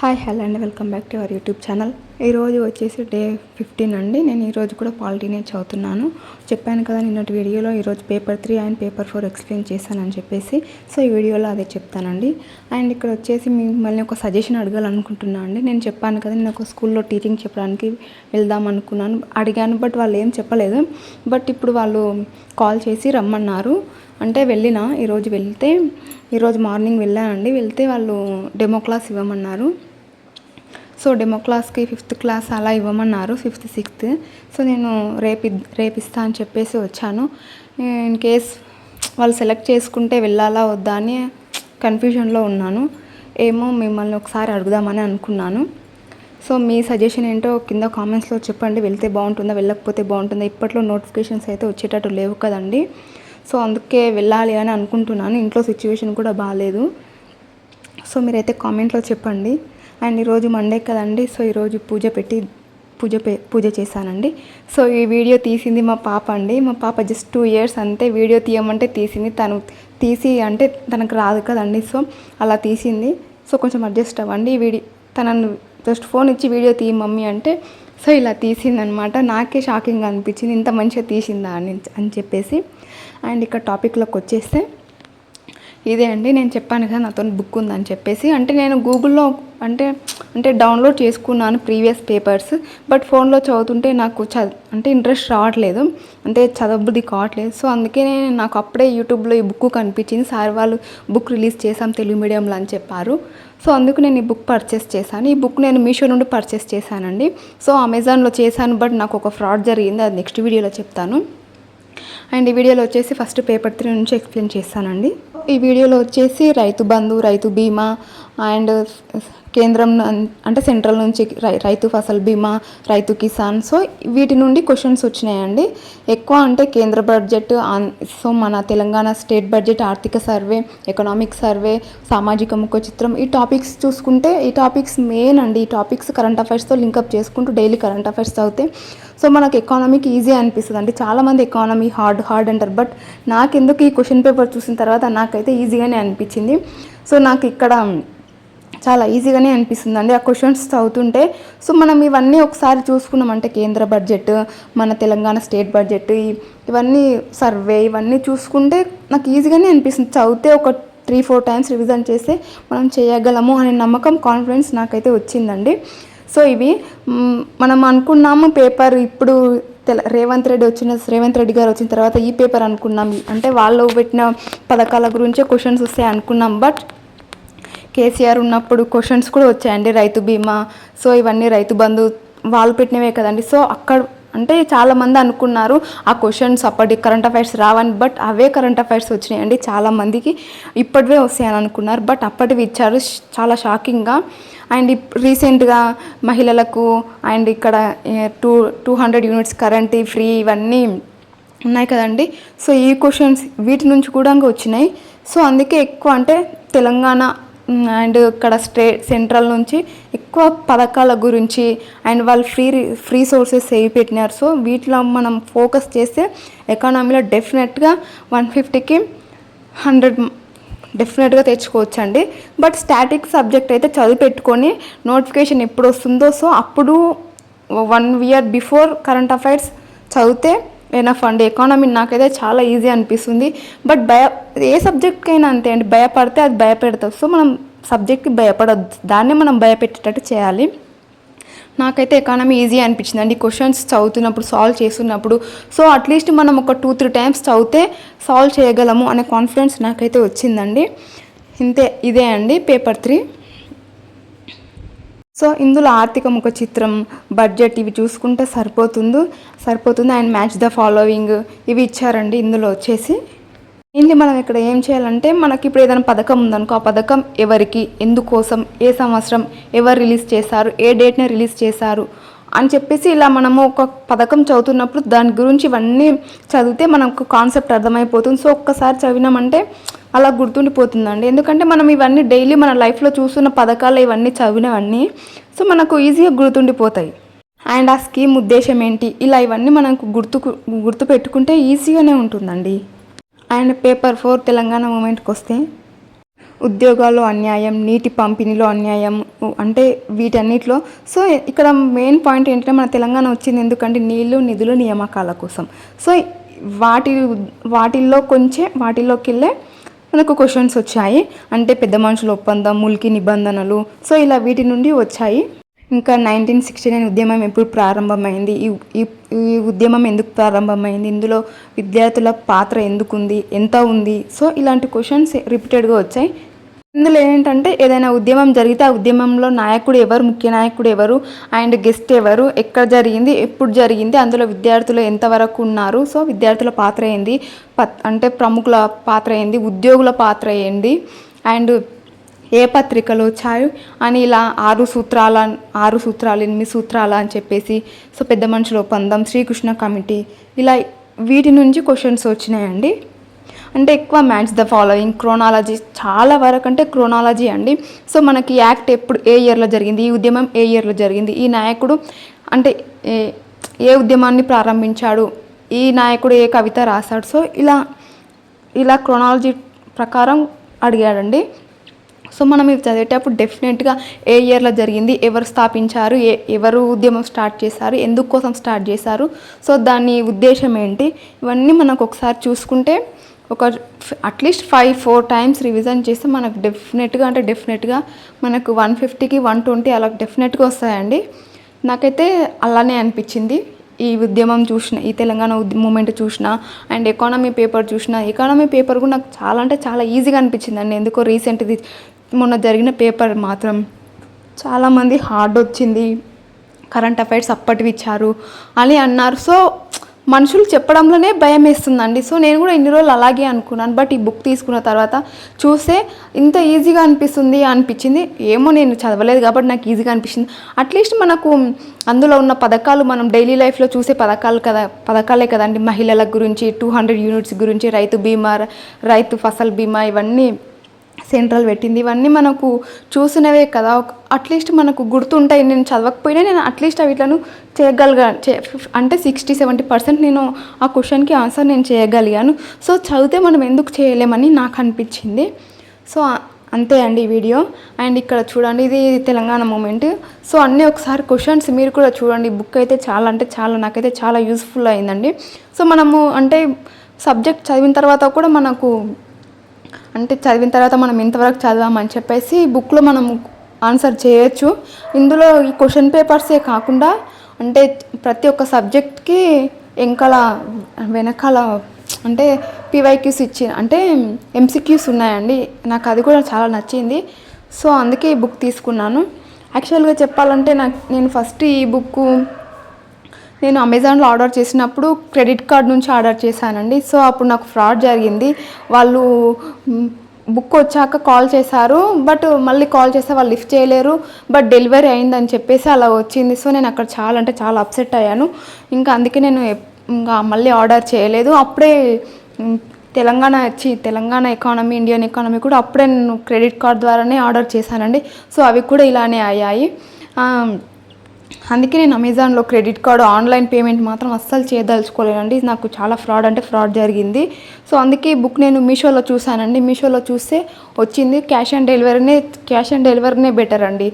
Hi hello అండి, welcome back to our YouTube channel. ఈరోజు వచ్చేసి డే 15 అండి. నేను ఈరోజు కూడా పాలిటీనే చదువుతున్నాను. చెప్పాను కదా నిన్నటి వీడియోలో ఈరోజు పేపర్ 3 అండ్ పేపర్ 4 ఎక్స్ప్లెయిన్ చేశానని చెప్పేసి. సో ఈ వీడియోలో అదే చెప్తానండి. అండ్ ఇక్కడ వచ్చేసి మిమ్మల్ని ఒక సజెషన్ అడగాలనుకుంటున్నాను అండి. నేను చెప్పాను కదా నేను ఒక స్కూల్లో టీచింగ్ చెప్పడానికి వెళ్దాం అనుకున్నాను, అడిగాను, బట్ వాళ్ళు ఏం చెప్పలేదు. బట్ ఇప్పుడు వాళ్ళు కాల్ చేసి రమ్మన్నారు. అంటే వెళ్ళిన ఈరోజు మార్నింగ్ వెళ్ళానండి. వెళ్తే వాళ్ళు డెమో క్లాస్ ఇవ్వమన్నారు. సో డెమో క్లాస్కి 5th క్లాస్ అలా ఇవ్వమన్నారు, 5th 6th. సో నేను రేపిస్తా అని చెప్పేసి వచ్చాను. ఇన్ కేస్ వాళ్ళు సెలెక్ట్ చేసుకుంటే వెళ్ళాలా వద్దా అని కన్ఫ్యూజన్లో ఉన్నాను. ఏమో మిమ్మల్ని ఒకసారి అడుగుదామని అనుకున్నాను. సో మీ సజెషన్ ఏంటో కింద కామెంట్స్లో చెప్పండి. వెళ్తే బాగుంటుందా, వెళ్ళకపోతే బాగుంటుందా? ఇప్పట్లో నోటిఫికేషన్స్ అయితే వచ్చేటట్టు లేవు కదండి. సో అందుకే వెళ్ళాలి అని అనుకుంటున్నాను. ఇంట్లో సిచ్యువేషన్ కూడా బాగాలేదు. సో మీరైతే కామెంట్లో చెప్పండి. అండ్ ఈరోజు మండే కదండి. సో ఈరోజు పూజ చేశానండి. సో ఈ వీడియో తీసింది మా పాప అండి. మా పాప జస్ట్ 2 years అంతే. వీడియో తీయమంటే తీసింది. తను తీసి అంటే తనకు రాదు కదండి. సో అలా తీసింది. సో కొంచెం అడ్జస్ట్ అవ్వండి. తనను జస్ట్ ఫోన్ ఇచ్చి వీడియో తీయ మమ్మీ అంటే సో ఇలా తీసిందనమాట. నాకే షాకింగ్గా అనిపించింది, ఇంత మంచిగా తీసిందా అని చెప్పేసి. అండ్ ఇక్కడ టాపిక్లోకి వచ్చేస్తే ఇదే అండి, నేను చెప్పాను కదా నాతో బుక్ ఉందని చెప్పేసి. అంటే నేను గూగుల్లో అంటే డౌన్లోడ్ చేసుకున్నాను ప్రీవియస్ పేపర్స్. బట్ ఫోన్లో చదువుతుంటే నాకు అంటే ఇంట్రెస్ట్ రావట్లేదు, అంటే చదవబుద్ధి కావట్లేదు. సో అందుకే నాకు అప్పుడే యూట్యూబ్లో ఈ బుక్ కనిపించింది. సార్ వాళ్ళు బుక్ రిలీజ్ చేసాం తెలుగు మీడియంలో అని చెప్పారు. సో అందుకు నేను ఈ బుక్ పర్చేస్ చేశాను. ఈ బుక్ నేను మీషో నుండి పర్చేస్ చేశానండి. సో అమెజాన్లో చేశాను, బట్ నాకు ఒక ఫ్రాడ్ జరిగింది, అది నెక్స్ట్ వీడియోలో చెప్తాను. అండ్ ఈ వీడియోలో వచ్చేసి ఫస్ట్ పేపర్ 3 నుంచి ఎక్స్ప్లెయిన్ చేస్తానండి. ఈ వీడియోలో వచ్చేసి రైతు బంధు, రైతు బీమా అండ్ కేంద్రం అంటే సెంట్రల్ నుంచి రైతు ఫసల్ బీమా, రైతు కిసాన్, సో వీటి నుండి క్వశ్చన్స్ వచ్చినాయండి. ఎక్కువ అంటే కేంద్ర బడ్జెట్, సో మన తెలంగాణ స్టేట్ బడ్జెట్, ఆర్థిక సర్వే, ఎకనామిక్ సర్వే, సామాజిక ముఖ చిత్రం, ఈ టాపిక్స్ చూసుకుంటే ఈ టాపిక్స్ మెయిన్ అండి. ఈ టాపిక్స్ కరెంట్ అఫైర్స్తో లింకప్ చేసుకుంటూ డైలీ కరెంట్ అఫైర్స్ చదివితే సో మనకు ఎకానమీకి ఈజీ అనిపిస్తుంది అండి. చాలామంది ఎకానమీ హార్డ్ అంటారు, బట్ నాకెందుకు ఈ క్వశ్చన్ పేపర్ చూసిన తర్వాత నాకైతే ఈజీగానే అనిపించింది. సో నాకు ఇక్కడ చాలా ఈజీగానే అనిపిస్తుంది అండి ఆ క్వశ్చన్స్ చదువుతుంటే. సో మనం ఇవన్నీ ఒకసారి చూసుకున్నామంటే కేంద్ర బడ్జెట్, మన తెలంగాణ స్టేట్ బడ్జెట్, ఇవన్నీ సర్వే, ఇవన్నీ చూసుకుంటే నాకు ఈజీగానే అనిపిస్తుంది. చదివితే ఒక 3-4 times రివిజన్ చేస్తే మనం చేయగలము అనే నమ్మకం, కాన్ఫిడెన్స్ నాకైతే వచ్చిందండి. సో ఇవి మనం అనుకున్నాము పేపర్ ఇప్పుడు రేవంత్ రెడ్డి గారు వచ్చిన తర్వాత ఈ పేపర్ అనుకున్నాం, అంటే వాళ్ళు పెట్టిన పథకాల గురించే క్వశ్చన్స్ వస్తాయి అనుకున్నాం. బట్ కేసీఆర్ ఉన్నప్పుడు క్వశ్చన్స్ కూడా వచ్చాయండి. రైతు బీమా, సో ఇవన్నీ రైతు బంధు వాళ్ళు పెట్టినవే కదండి. సో అక్కడ అంటే చాలామంది అనుకున్నారు ఆ క్వశ్చన్స్ అప్పటి కరెంట్ అఫైర్స్ రావని, బట్ అవే కరెంట్ అఫైర్స్ వచ్చినాయండి. చాలామందికి ఇప్పటివే వస్తాయని అనుకున్నారు, బట్ అప్పటివి ఇచ్చారు, చాలా షాకింగ్గా. అండ్ రీసెంట్గా మహిళలకు అండ్ ఇక్కడ 200 units కరెంట్ ఫ్రీ ఇవన్నీ ఉన్నాయి కదండి. సో ఈ క్వశ్చన్స్ వీటి నుంచి కూడా వచ్చినాయి. సో అందుకే ఎక్కువ అంటే తెలంగాణ అండ్ ఇక్కడ సెంట్రల్ నుంచి ఎక్కువ పథకాల గురించి అండ్ వాళ్ళు ఫ్రీ సోర్సెస్ ఏవి పెట్టినారు. సో వీటిలో మనం ఫోకస్ చేస్తే ఎకానమీలో డెఫినెట్గా 150కి 100 డెఫినెట్గా తెచ్చుకోవచ్చు అండి. బట్ స్టాటిక్ సబ్జెక్ట్ అయితే చదివి పెట్టుకొని నోటిఫికేషన్ ఎప్పుడు వస్తుందో సో అప్పుడు 1 year బిఫోర్ కరెంట్ అఫైర్స్ చదివితే ఎనఫ్ అండి. ఎకానమీ నాకైతే చాలా ఈజీ అనిపిస్తుంది. బట్ ఏ సబ్జెక్ట్కైనా అంతే అండి, భయపడితే అది భయపెడతాం. సో మనం సబ్జెక్ట్కి భయపడద్దు, దాన్నే మనం భయపెట్టేటట్టు చేయాలి. నాకైతే ఎకానమీ ఈజీ అనిపించింది అండి క్వశ్చన్స్ చదువుతున్నప్పుడు, సాల్వ్ చేస్తున్నప్పుడు. సో అట్లీస్ట్ మనం ఒక 2-3 times చదివితే సాల్వ్ చేయగలము అనే కాన్ఫిడెన్స్ నాకైతే వచ్చిందండి. ఇదే అండి పేపర్ 3. సో ఇందులో ఆర్థిక ముఖ చిత్రం, బడ్జెట్ ఇవి చూసుకుంటే సరిపోతుంది. అండ్ మ్యాచ్ ద ఫాలోయింగ్ ఇవి ఇచ్చారండి. ఇందులో వచ్చేసి ఏంటి మనం ఇక్కడ ఏం చేయాలంటే మనకి ఇప్పుడు ఏదైనా పథకం ఉందనుకో, ఆ పథకం ఎవరికి, ఎందుకోసం, ఏ సంవత్సరం, ఎవరు రిలీజ్ చేశారు, ఏ డేట్ని రిలీజ్ చేశారు అని చెప్పేసి ఇలా మనము ఒక పథకం చదువుతున్నప్పుడు దాని గురించి ఇవన్నీ చదివితే మనకు కాన్సెప్ట్ అర్థమైపోతుంది. సో ఒక్కసారి చదివినామంటే అలా గుర్తుండిపోతుందండి. ఎందుకంటే మనం ఇవన్నీ డైలీ మన లైఫ్లో చూస్తున్న పథకాలు ఇవన్నీ చదివినవన్నీ సో మనకు ఈజీగా గుర్తుండిపోతాయి. అండ్ ఆ స్కీమ్ ఉద్దేశం ఏంటి, ఇలా ఇవన్నీ మనకు గుర్తు పెట్టుకుంటే ఈజీగానే ఉంటుందండి. అండ్ పేపర్ 4 తెలంగాణ మూమెంట్కి వస్తే ఉద్యోగాల్లో అన్యాయం, నీటి పంపిణీలో అన్యాయం, అంటే వీటన్నిటిలో. సో ఇక్కడ మెయిన్ పాయింట్ ఏంటంటే మన తెలంగాణ వచ్చింది ఎందుకంటే నీళ్లు, నిధులు, నియామకాల కోసం. సో వాటిల్లోకి వెళ్ళే మనకు క్వశ్చన్స్ వచ్చాయి. అంటే పెద్ద మనుషుల ఒప్పందం, ముల్కీ నిబంధనలు, సో ఇలా వీటి నుండి వచ్చాయి. ఇంకా 1969 ఉద్యమం ఎప్పుడు ప్రారంభమైంది, ఈ ఉద్యమం ఎందుకు ప్రారంభమైంది, ఇందులో విద్యార్థుల పాత్ర ఎందుకుంది, ఎంత ఉంది, సో ఇలాంటి క్వశ్చన్స్ రిపీటెడ్గా వచ్చాయి. ఇందులో ఏంటంటే ఏదైనా ఉద్యమం జరిగితే ఆ ఉద్యమంలో నాయకుడు ఎవరు, ముఖ్య నాయకుడు ఎవరు, అండ్ గెస్ట్ ఎవరు, ఎక్కడ జరిగింది, ఎప్పుడు జరిగింది, అందులో విద్యార్థులు ఎంతవరకు ఉన్నారు, సో విద్యార్థుల పాత్ర ఏంది, అంటే ప్రముఖుల పాత్ర ఏంది, ఉద్యోగుల పాత్ర ఏంది, అండ్ ఏ పత్రికలు వచ్చాయి అని ఇలా 6 సూత్రాలు 8 సూత్రాలు అని చెప్పేసి, సో పెద్ద మనుషుల ఒప్పందం, శ్రీకృష్ణ కమిటీ, ఇలా వీటి నుంచి క్వశ్చన్స్ వచ్చినాయండి. అంటే ఎక్కువ మ్యాచ్ ద ఫాలోయింగ్, క్రోనాలజీ, చాలా వరకు అంటే క్రోనాలజీ అండి. సో మనకి యాక్ట్ ఎప్పుడు ఏ ఇయర్లో జరిగింది, ఈ ఉద్యమం ఏ ఇయర్లో జరిగింది, ఈ నాయకుడు అంటే ఏ ఉద్యమాన్ని ప్రారంభించాడు, ఈ నాయకుడు ఏ కవిత రాశాడు, సో ఇలా క్రోనాలజీ ప్రకారం అడిగాడండి. సో మనం ఇది చదివేటప్పుడు డెఫినెట్గా ఏ ఇయర్లో జరిగింది, ఎవరు స్థాపించారు, ఎవరు ఉద్యమం స్టార్ట్ చేశారు, ఎందుకోసం స్టార్ట్ చేశారు, సో దాని ఉద్దేశం ఏంటి, ఇవన్నీ మనకు ఒకసారి చూసుకుంటే ఒక అట్లీస్ట్ 4 టైమ్స్ రివిజన్ చేస్తే మనకు డెఫినెట్గా మనకు 150కి 120 అలా డెఫినెట్గా వస్తాయండి. నాకైతే అలానే అనిపించింది. ఈ ఉద్యమం చూసిన, ఈ తెలంగాణ మూమెంట్ చూసిన, అండ్ ఎకానమీ పేపర్ చూసిన. ఎకానమీ పేపర్ కూడా నాకు చాలా అంటే చాలా ఈజీగా అనిపించింది అండి. ఎందుకో రీసెంట్ది మొన్న జరిగిన పేపర్ మాత్రం చాలామంది హార్డ్ వచ్చింది, కరెంట్ అఫైర్స్ అప్పటివి ఇచ్చారు అని అన్నారు. సో మనుషులు చెప్పడంలోనే భయం వేస్తుందండి. సో నేను కూడా ఇన్ని రోజులు అలాగే అనుకున్నాను. బట్ ఈ బుక్ తీసుకున్న తర్వాత చూస్తే ఇంత ఈజీగా అనిపించింది. ఏమో నేను చదవలేదు కాబట్టి నాకు ఈజీగా అనిపించింది. అట్లీస్ట్ మనకు అందులో ఉన్న పథకాలు మనం డైలీ లైఫ్లో చూసే పథకాలే కదండి. మహిళల గురించి 200 యూనిట్స్ గురించి, రైతు బీమా, రైతు ఫసల్ బీమా, ఇవన్నీ సెంట్రల్ పెట్టింది. ఇవన్నీ మనకు చూసినవే కదా, అట్లీస్ట్ మనకు గుర్తుంటాయి. నేను చదవకపోయినా నేను అట్లీస్ట్ వీటిలను అంటే 60-70% నేను ఆ క్వశ్చన్కి ఆన్సర్ నేను చేయగలిగాను. సో చదివితే మనం ఎందుకు చేయలేమని నాకు అనిపించింది. సో అంతే అండి ఈ వీడియో. అండ్ ఇక్కడ చూడండి, ఇది తెలంగాణ మూమెంట్. సో అన్నీ ఒకసారి క్వశ్చన్స్ మీరు కూడా చూడండి. బుక్ అయితే చాలా అంటే చాలా, నాకైతే చాలా యూస్ఫుల్ అయిందండి. సో మనము అంటే సబ్జెక్ట్ చదివిన తర్వాత కూడా మనకు మనం ఎంతవరకు చదివామని చెప్పేసి బుక్లో మనం ఆన్సర్ చేయొచ్చు. ఇందులో ఈ క్వశ్చన్ పేపర్సే కాకుండా అంటే ప్రతి ఒక్క సబ్జెక్ట్కి వెనకాల అంటే PYQs అంటే MCQs ఉన్నాయండి. నాకు అది కూడా చాలా నచ్చింది. సో అందుకే ఈ బుక్ తీసుకున్నాను. యాక్చువల్గా చెప్పాలంటే నేను ఫస్ట్ ఈ బుక్ నేను అమెజాన్లో ఆర్డర్ చేసినప్పుడు క్రెడిట్ కార్డ్ నుంచి ఆర్డర్ చేశానండి. సో అప్పుడు నాకు ఫ్రాడ్ జరిగింది. వాళ్ళు బుక్ వచ్చాక కాల్ చేశారు, బట్ మళ్ళీ కాల్ చేస్తే వాళ్ళు లిఫ్ట్ చేయలేరు, బట్ డెలివరీ అయిందని చెప్పేసి అలా వచ్చింది. సో నేను అక్కడ చాలా అంటే చాలా అప్సెట్ అయ్యాను. ఇంకా అందుకే నేను ఇంకా మళ్ళీ ఆర్డర్ చేయలేదు. అప్పుడే తెలంగాణ ఎకానమీ, ఇండియన్ ఎకానమీ కూడా అప్పుడే నేను క్రెడిట్ కార్డ్ ద్వారానే ఆర్డర్ చేశానండి. సో అవి కూడా ఇలానే అయ్యాయి. అందుకే నేను అమెజాన్లో క్రెడిట్ కార్డు ఆన్లైన్ పేమెంట్ మాత్రం అస్సలు చేయదలుచుకోలేనండి. నాకు చాలా ఫ్రాడ్ జరిగింది. సో అందుకే ఈ బుక్ నేను మీషోలో చూశానండి. మీషోలో చూస్తే వచ్చింది క్యాష్ ఆన్ డెలివరీనే బెటర్ అండి.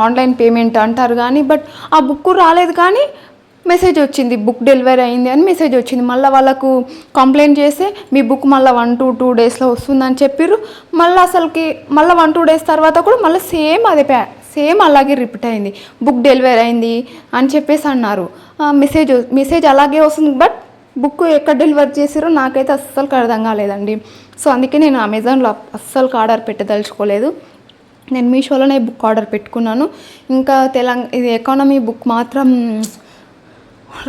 ఆన్లైన్ పేమెంట్ అంటారు కానీ బట్ ఆ బుక్ రాలేదు, కానీ మెసేజ్ వచ్చింది బుక్ డెలివరీ అయింది అని మెసేజ్ వచ్చింది. మళ్ళీ వాళ్ళకు కంప్లైంట్ చేస్తే మీ బుక్ మళ్ళీ 1-2 డేస్లో వస్తుందని చెప్పారు. మళ్ళీ 1-2 డేస్ తర్వాత కూడా మళ్ళీ సేమ్ అలాగే రిపీట్ అయింది, బుక్ డెలివరీ అయింది అని చెప్పేసి అన్నారు. మెసేజ్ అలాగే వస్తుంది, బట్ బుక్ ఎక్కడ డెలివరీ చేసారో నాకైతే అస్సలు అర్థం కాలేదండి. సో అందుకే నేను అమెజాన్లో అస్సలు ఆర్డర్ పెట్టదలుచుకోలేదు. నేను మీషోలోనే బుక్ ఆర్డర్ పెట్టుకున్నాను. ఇంకా ఇది ఎకానమీ బుక్ మాత్రం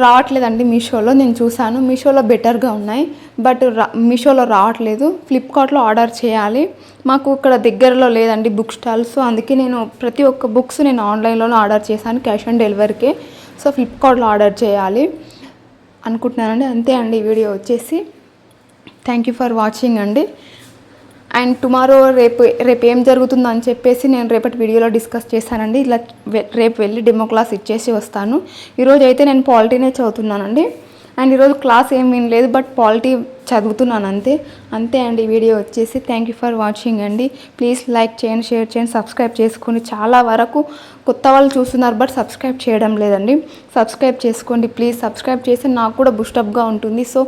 రావట్లేదండి మీషోలో. నేను చూశాను, మీషోలో బెటర్గా ఉన్నాయి, బట్ మీషోలో రావట్లేదు. ఫ్లిప్కార్ట్లో ఆర్డర్ చేయాలి. మాకు ఇక్కడ దగ్గరలో లేదండి బుక్ స్టాల్. సో అందుకే నేను ప్రతి ఒక్క బుక్స్ నేను ఆన్లైన్లోనే ఆర్డర్ చేశాను, క్యాష్ ఆన్ డెలివరీకే. సో ఫ్లిప్కార్ట్లో ఆర్డర్ చేయాలి అనుకుంటున్నానండి. అంతే అండి ఈ వీడియో వచ్చేసి. థ్యాంక్ యూ ఫర్ వాచింగ్ అండి. అండ్ టుమారో రేపు ఏం జరుగుతుందో అని చెప్పేసి నేను రేపటి వీడియోలో డిస్కస్ చేశానండి. రేపు వెళ్ళి డెమో క్లాస్ ఇచ్చేసి వస్తాను. ఈరోజు అయితే నేను పాలిటీనే చదువుతున్నానండి. అండ్ ఈరోజు క్లాస్ ఏం వినలేదు, బట్ పాలిటీ చదువుతున్నాను అంతే అండి. వీడియో వచ్చేసి థ్యాంక్ యూ ఫర్ వాచింగ్ అండి. ప్లీజ్ లైక్ చేయండి, షేర్ చేయండి, సబ్స్క్రైబ్ చేసుకోండి. చాలా వరకు కొత్త వాళ్ళు చూస్తున్నారు బట్ సబ్స్క్రైబ్ చేయడం లేదండి. సబ్స్క్రైబ్ చేసుకోండి ప్లీజ్. సబ్స్క్రైబ్ చేస్తే నాకు కూడా బూస్టప్గా ఉంటుంది. సో